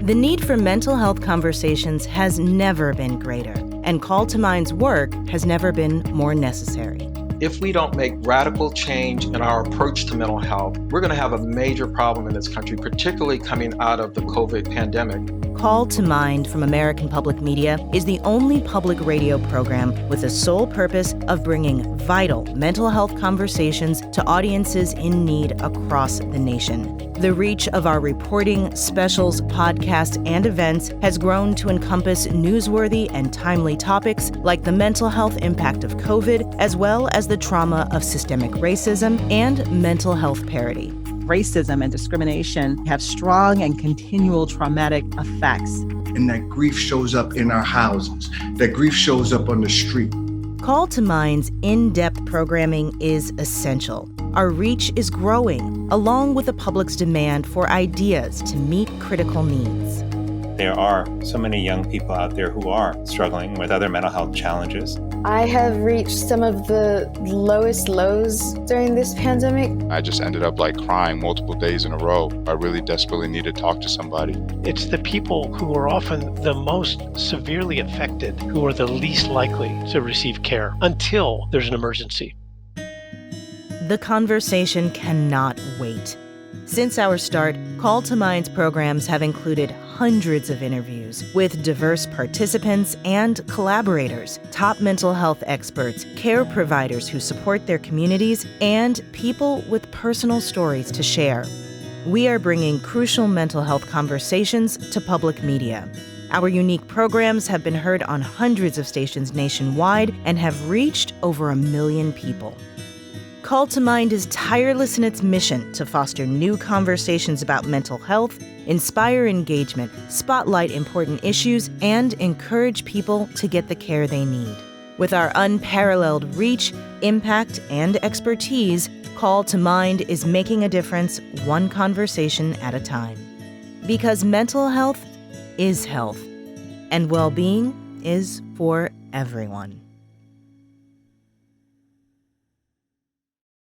The need for mental health conversations has never been greater, and Call to Mind's work has never been more necessary. If we don't make radical change in our approach to mental health, we're going to have a major problem in this country, particularly coming out of the COVID pandemic. Call to Mind from American Public Media is the only public radio program with the sole purpose of bringing vital mental health conversations to audiences in need across the nation. The reach of our reporting, specials, podcasts, and events has grown to encompass newsworthy and timely topics like the mental health impact of COVID, as well as the trauma of systemic racism and mental health parity. Racism and discrimination have strong and continual traumatic effects. And that grief shows up in our houses. That grief shows up on the street. Call to Mind's in-depth programming is essential. Our reach is growing, along with the public's demand for ideas to meet critical needs. There are so many young people out there who are struggling with other mental health challenges. I have reached some of the lowest lows during this pandemic. I just ended up crying multiple days in a row. I really desperately need to talk to somebody. It's the people who are often the most severely affected who are the least likely to receive care until there's an emergency. The conversation cannot wait. Since our start, Call to Mind's programs have included hundreds of interviews with diverse participants and collaborators, top mental health experts, care providers who support their communities, and people with personal stories to share. We are bringing crucial mental health conversations to public media. Our unique programs have been heard on hundreds of stations nationwide and have reached over 1 million people. Call to Mind is tireless in its mission to foster new conversations about mental health, inspire engagement, spotlight important issues, and encourage people to get the care they need. With our unparalleled reach, impact, and expertise, Call to Mind is making a difference one conversation at a time. Because mental health is health, and well-being is for everyone.